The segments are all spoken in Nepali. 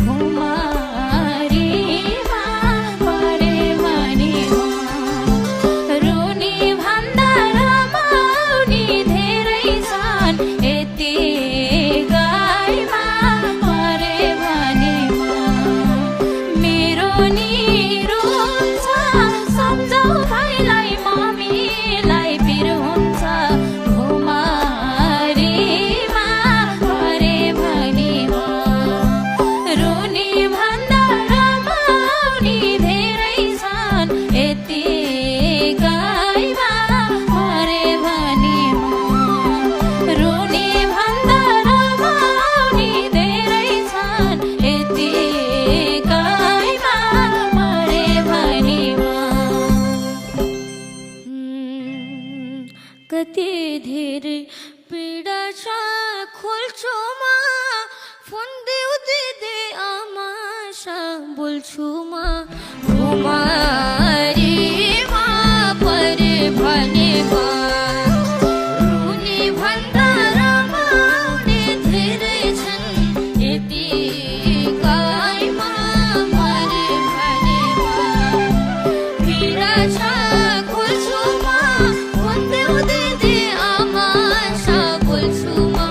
घुमारीमा परे भने रुनी भन्दा रमाउनी धेरै छन् यति गाईमा परे भने मेरो नि रुन्छ सम्झौ भाइलाई मम्मीलाई पिर हुन्छ घुमारीमा परे भने रुनी भन्दा रमाउनी धेरै छन् यति गाईमा परे भने रुनी भन्दा रमाउनी धेरै छन् यति गाईमा परे भने कति धेरै पीडा छ खोल्छुमा फोन देऊ दिदी आमासा बोल्छुमा घुमारीमा परे भने रुनी भन्दा रमाउने धेरै छन् यति गाईमा परे भने पीडा छ खोल्छुमा फोन देऊ दिदी आमासा बोल्छुमा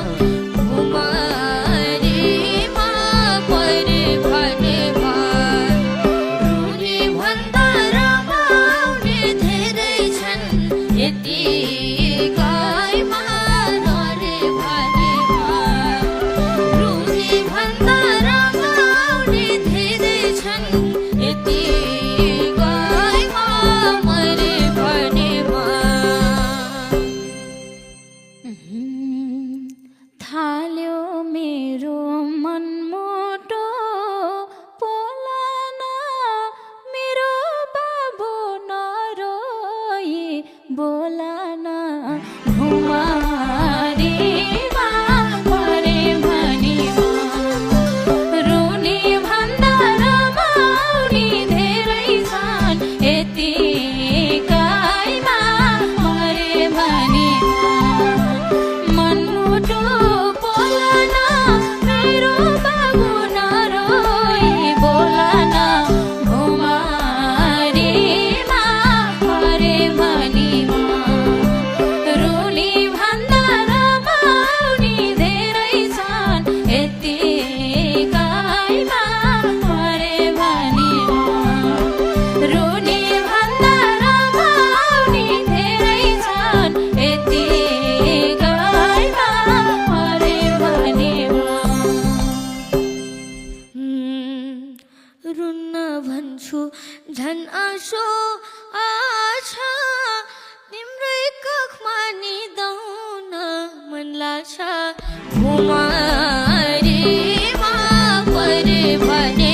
घुमारीमा परे भने रुनी भन्दा रमाउने धेरै छन् यति गाईमा नरे भने रुनी भन्दा रमाउने धेरै छन् यति गाईमा मरे भने थाल्यो मेरो मनमुटो पोलन मेरो बाबु नरोई बोलन घुमारीमा परे भने रुनी भन्दा रमाउनी धेरै छन् यति गाईमा परे भने मनमुटो पोलन मेरो बाबु नरोई बोलन घुमारीमा परे भने रुनी भन्दा रमाउनी धेरै छन् यति गाईमा परे भने रुनी भन्दा रमाउनी धेरै छन् यति गाईमा परे भने रुन्न भन्छु झन् आँसु आछ तिम्रै काखमा निदाउन मन लाग्छ घुमारीमा परे भने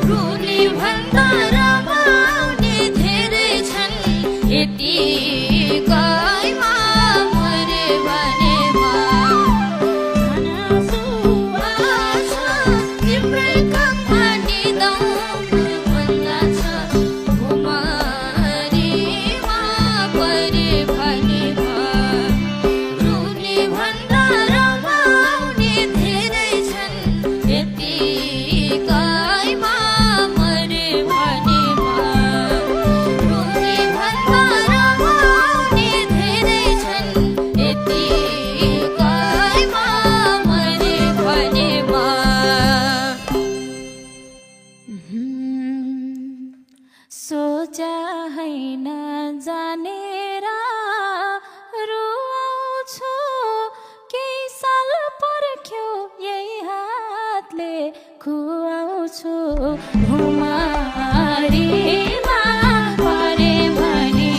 रुनी भन्दा रमाउने धेरै छन् यति गाईमा मरे भने तिम्रै काखमा निदाउन मन लाग्छ घुमारीमा परे भने रुनी भन्दा रमाउने धेरै छन् यति गाईमा मरे भने रुनी भन्दा रमाउने धेरै छन् यति गाईमा मरे भने सोचा हैन जानेर रुवाउँछु केही साल पर्ख्यो यही हातले खुवाउँछु घुमारीमा परे भने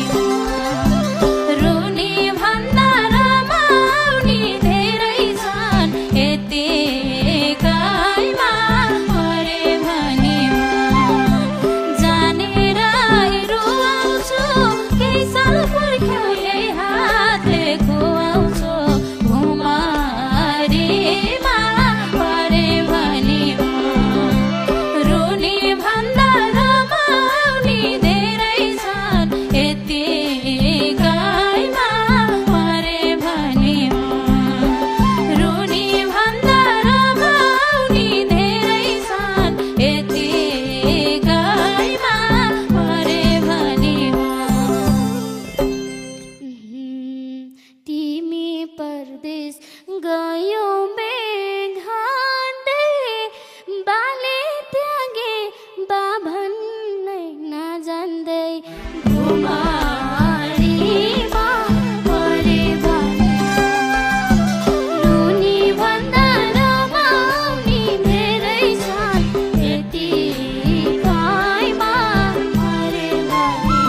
रुनी भन्दा रमाउनी धेरै छन् यति गाईमा परे भने जानेर रुवाउँछु केही साल पर्ख्यो यही हातले खुवाउँछु घुमारीमा परे भने रुनी घुमारीमा परे भने रुनी भन्दा रमाउने धेरै छन् यतिकैमा मरे भने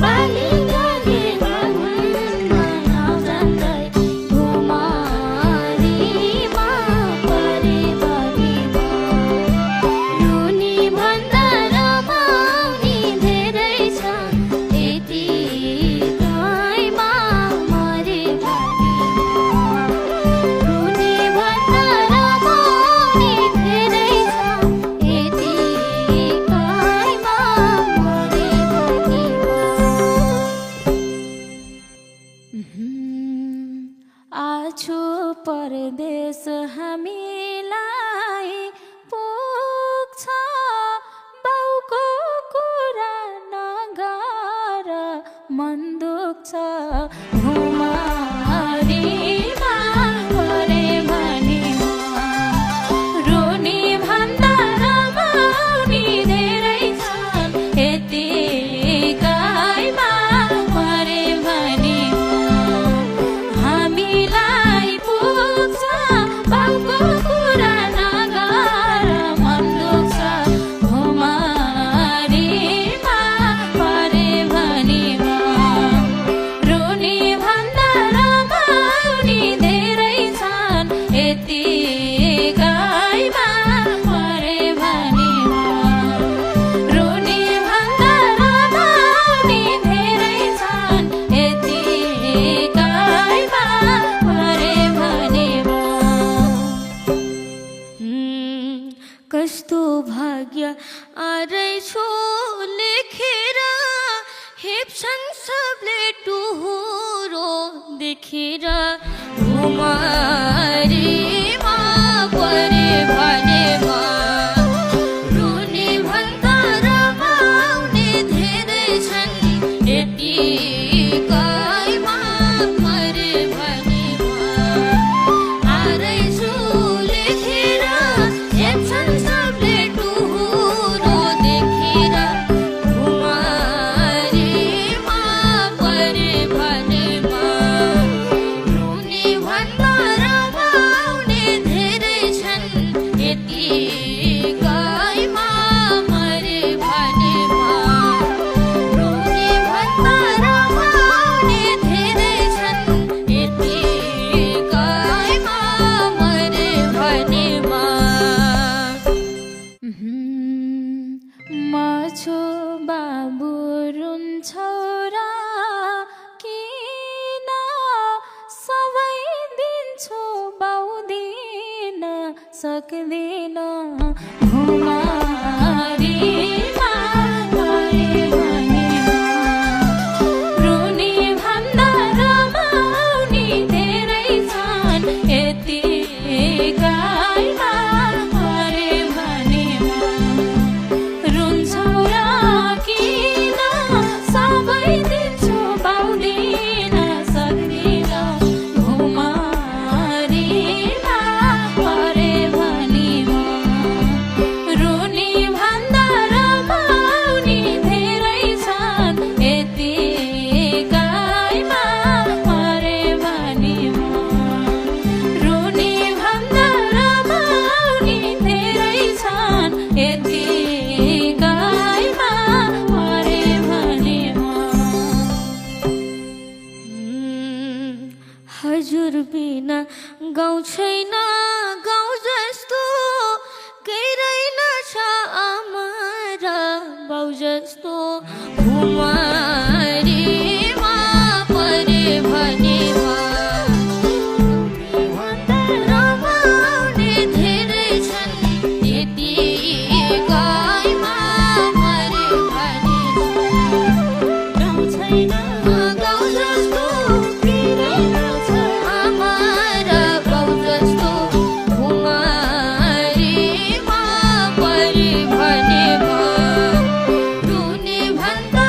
बाली गले भगवानमा नजान्दै घुमारीमा परे भने रुनी भन्दा रमाउने धेरै छन् यतिकैमा मरे भने रुनी भन्दा रमाउने धेरै छन् यतिकैमा मरे भने आछु परदेश हामीलाई पुग्छ बाउको कुरा नगर मन दुख्छ घुमारीमा परे भने रुनी भन्दा रमाउने धेरै छन् यतिकैमा मरे भने हामीलाई पुग्छ बाउको कुरा नगर मन दुख्छ घुमारीमा परे भने रुनी भन्दा रमाउने धेरै छन् यतिकैमा मरे भने रुनी भन्दा रमाउने धेरै छन् यतिकैमा मरे भने कस्तो भाग्य आरहेछु लेखेर हेप्छन् सबले टुहुरो देखेर घुमारीमा परे भने रुनी भन्दा रमाउने धेरै छन् यतिकैमा मरे भने आरहेछु लेखेर हेप्छन् सबले टुहुरो देखेर घुमारीमा परे भने रुनी भन्दा रमाउने धेरै छन् यतिकैमा मरे भने रुनी भन्दा रमाउने धेरै छन् यतिकैमा मरे भने म छु बाबु रुन्छौ र किन सबै दिन्छु बाउ दिन सक्दिन घुमारीमा परे भने रुनी भन्दा रमाउने धेरै छन् यतिकैमा मरे भने रुन्छौ र किन सबै दिन्छु बाउ दिन सक्दिन घुमारीमा परे भने रुनी भन्दा रमाउने धेरै छन् यतिकैमा मरे भने रुनी भन्दा रमाउने धेरै छन् यतिकैमा मरे भने हजुर बिना गाउँ छैन गाउँ जस्तो केही रहेनछ आमा र बाउ जस्तो घुमारीमा परे भने रमाउने धेरै छन् यतिकैमा मरे भने गाउँ छैन गाउँ जस्तो केही रहेनछ आमा र बाउ जस्तो घुमारीमा परे भने रुनी भन्दा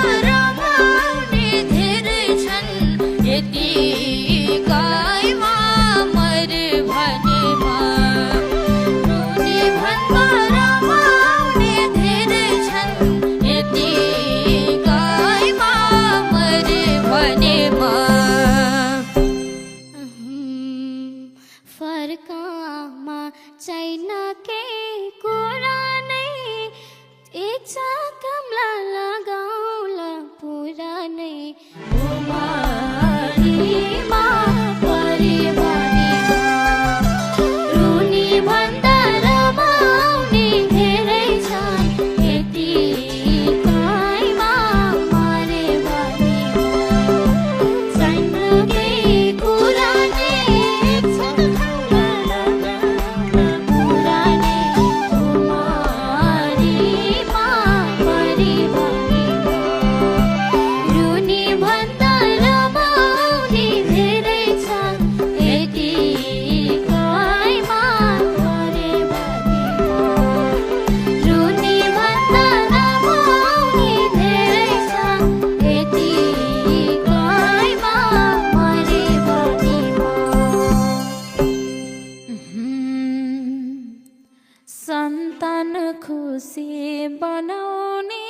खुसी बनाउने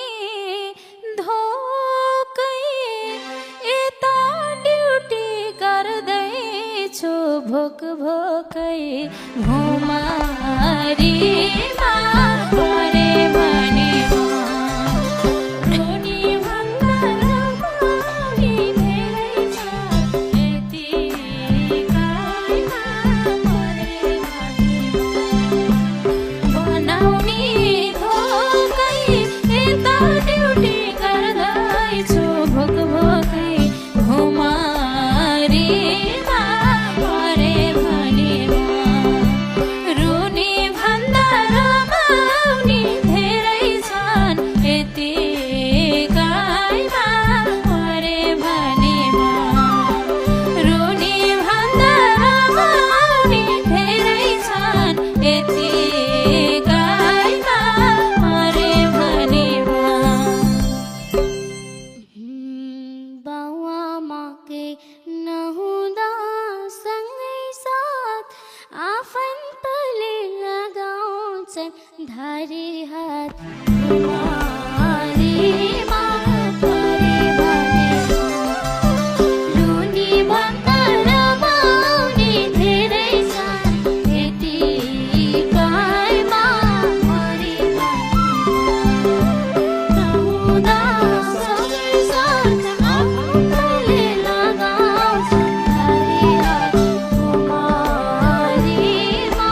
धोकै यता ड्युटी गर्दैछु भोक भोकै घुमारीमा परे भने रुनी भन्दा रमाउने धेरै छ यतिकैमा परे भने बनाउने धोकै यता ड्युटी गर्दैछु भोक भोकै घुमारीमा परे भने रुनी भन्दा रमाउने धेरै छन् यतिकैमा परे भने रुनी भन्दा रमाउने धेरै छन् यतिकैमा परे भने बाउआमाकै नहुँदा सँगै साथ आफन्तले लगाउँछन् धारी हात घुमारीमा परे भने रुनी भन्दा रमाउने धेरै छन् यतिकैमा परे नहुँदा सँगै साथ आफन्तले लगाउँछन् धारी हात घुमारीमा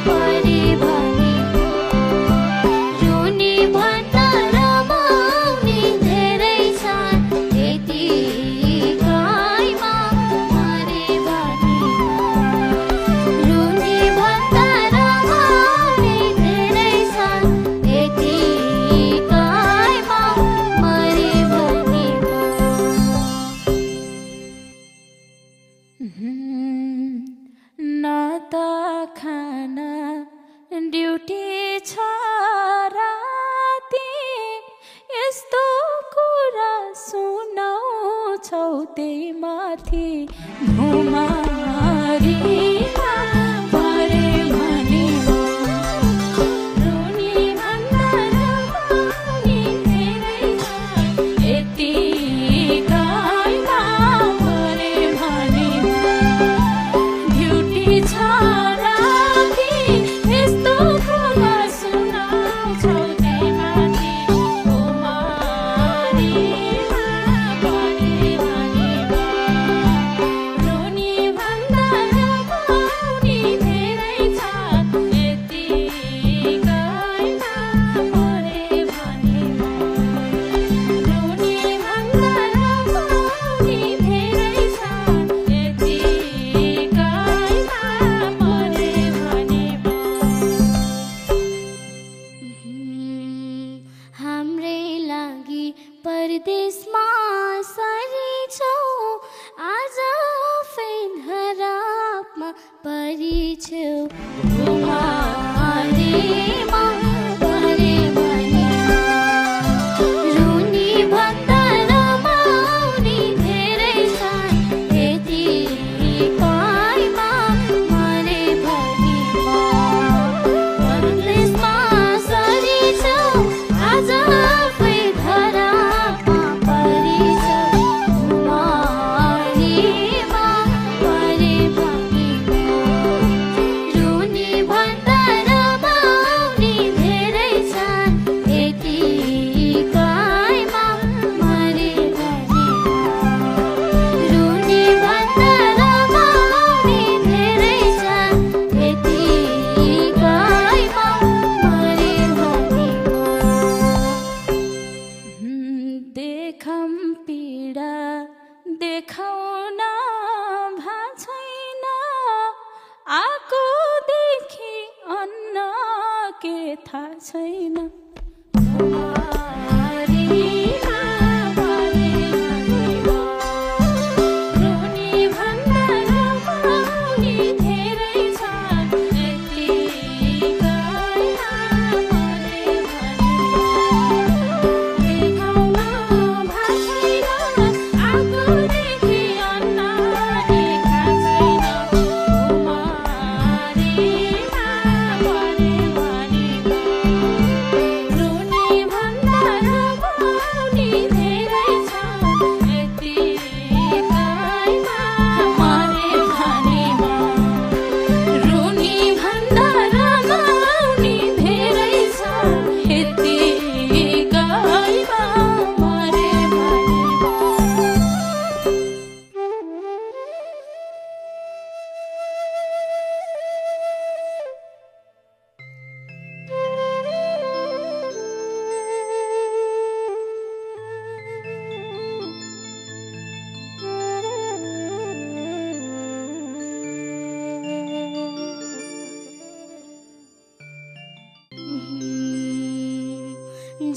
परे भने रुनी भन्दा रमाउने धेरै छन् यतिकैमा परे भने रुनी भन्दा रमाउने धेरै छन् यतिकैमा परे भने न त खाना ड्युटी छ राति यस्तो कुरा सुनाउँछौ त्यही माथि घुमारीमा परे भने रुनी भन्दा रमाउने धेरै छन् यतिकैमा परे भने ड्युटी छ राति यस्तो कुरा सुनाउँछौ त्यही माथि घुमारीमा परे भने रुनी भन्दा रमाउने धेरै छन् यतिकैमा परे भने रुनी भन्दा रमाउने धेरै छन् यतिकैमा परे भने हाम्रै लागि परदेशमा सरी छौ आज आफै धरापमा परिछौ घुमारीमा परे भने रुनी भन्दा रमाउने धेरै छन् यतिकैमा परे भने परदेशमा सरी छौ आज आफै धरापमा परिछौ घुमारीमा परे भने रुनी भन्दा रमाउने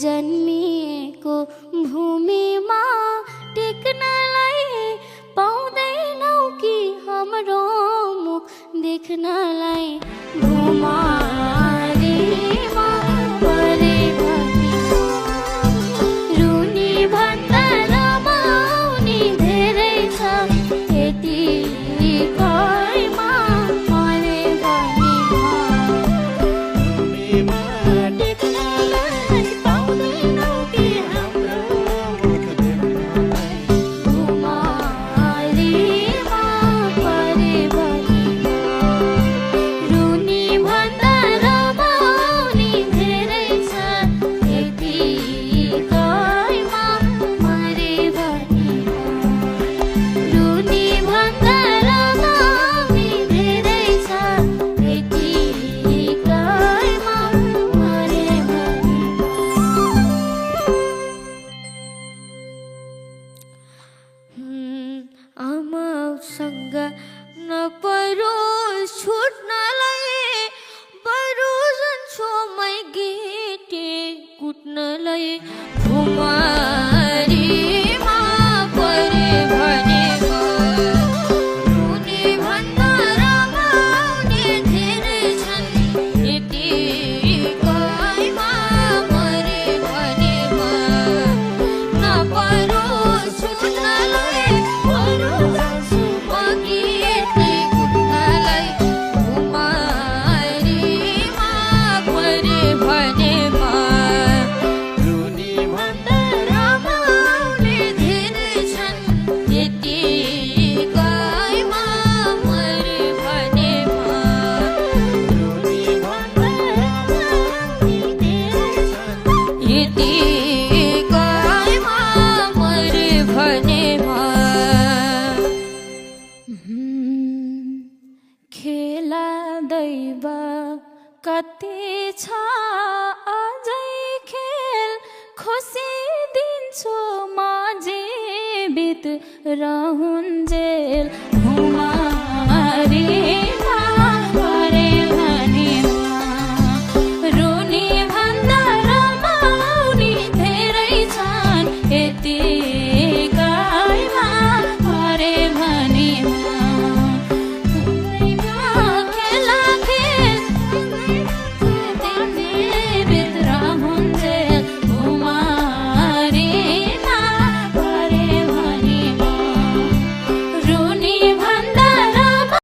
जन्मिएको भूमिमा टेक्नलाई पाउँदैनौ कि हाम्रो मुख देख्नलाई भुमारीमा परे भने रुनी भन्दा रमाउने धेरै छ यतिकैमा मरे भने टेक्नलाई पाउँदैनौ कि हाम्रो भुमारीमा परे भने रुनी भन्दा रमाउने धेरै छ यतिकैमा मरे भने रुनी भन्दा रमाउने धेरै छ यतिकैमा मरे भने आमासँग नपरोस् छुट्नलाई बरु जान्छु मै गेटे कुट्नलाई भुमारीमा परे भने रुनी भन्दा रमाउने धेरै छन् यतिकैमा मरे भने नपरोस् छुट्नलाई बरु जान्छु म गेटे कुट्नलाई भुमारीमा परे भने रुनी भन्दा रमाउने धेरै छन् यतिकैमा मरे भने रुनी भन्दा रमाउने धेरै छन् यतिकैमा मरे भने खेला दैव कति छ अझै खेल खोसिदिन्छु म जीवित रहन्जेल भुमारी